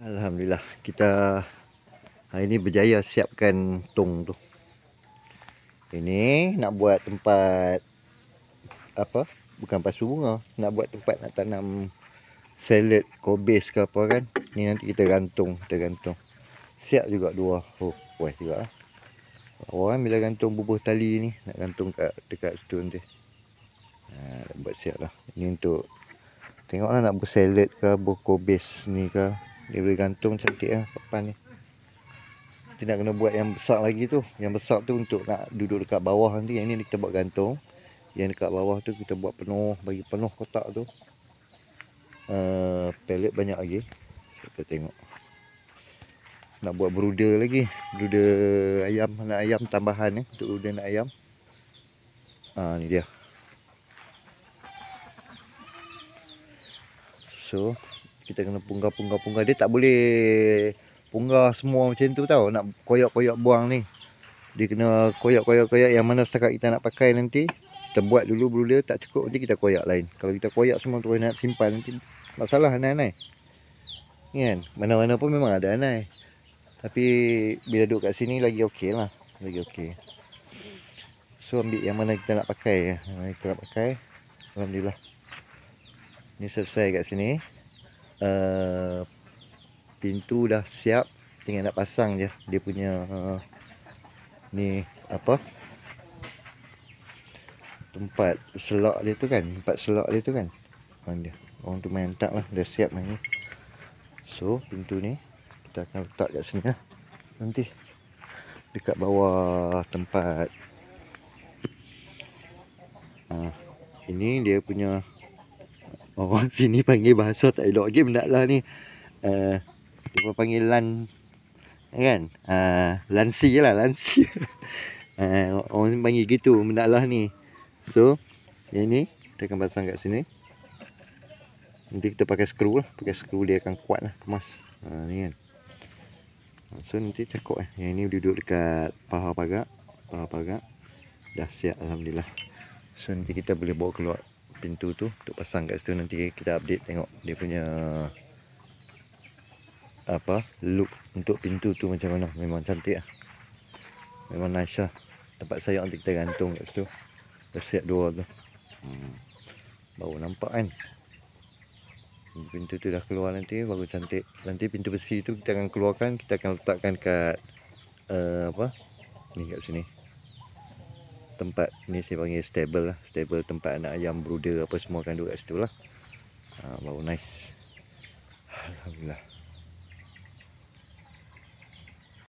Alhamdulillah, kita hari ni berjaya siapkan tong tu. Ini nak buat tempat apa? Bukan pasu bunga, nak buat tempat nak tanam salad, kobis ke apa kan. Ni nanti kita gantung. Siap juga dua. Oh, puas juga. Orang bila gantung bubuh tali ni, nak gantung dekat situ nanti. Dah buat siap lah. Ini untuk tengoklah nak buat salad ke, buat kobis ni ke. Dia boleh gantung cantik lah papan ni. Nanti nak kena buat yang besar lagi tu. Yang besar tu untuk nak duduk dekat bawah nanti. Yang ni kita buat gantung. Yang dekat bawah tu kita buat penuh, bagi penuh kotak tu. Pallet banyak lagi. Kita tengok. Nak buat brooder lagi. Brooder ayam, anak ayam tambahan ni. Untuk brooder anak ayam. Ni dia. So, kita kena punggah. Dia tak boleh punggah semua macam tu tau. Nak koyak-koyak buang ni. Dia kena koyak yang mana setakat kita nak pakai nanti. Kita buat dulu brooder, tak cukup nanti kita koyak lain. Kalau kita koyak semua terus nak simpan nanti masalah anai-anai. Kan? Mana-mana pun memang ada anai. Tapi bila duduk kat sini lagi okey lah. Lagi okey. So ambil yang mana kita nak pakai. Alhamdulillah. Ni selesai kat sini. Pintu dah siap, tinggal nak pasang je dia punya ni apa, tempat selak dia tu kan, dia orang tu main tak lah, dah siap main ni. So pintu ni kita akan letak kat sini lah nanti, dekat bawah tempat. Ini dia punya, orang sini panggil bahasa tak elok lagi benda lah ni. Dia panggil lan kan, lansi lah, lansi. Orang panggil gitu benda lah ni. So yang ni kita akan pasang kat sini. Nanti kita pakai skru lah, dia akan kuat lah, kemas. Ni kan. So nanti cakap yang ni duduk dekat paha pagar. Dah siap alhamdulillah. So nanti kita boleh bawa keluar pintu tu untuk pasang kat situ. Nanti kita update tengok dia punya apa, look untuk pintu tu macam mana. Memang cantik lah, memang nice lah. Tempat sayang nanti kita gantung kat situ. Dah siap dua tu. Baru nampak kan. Pintu tu dah keluar nanti, baru cantik. Nanti pintu besi tu kita akan keluarkan. Kita akan letakkan kat apa ni, kat sini. Tempat ni saya panggil stable lah. Stable tempat anak ayam, brooder apa semua akan duduk kat situ lah. Baru nice. Alhamdulillah.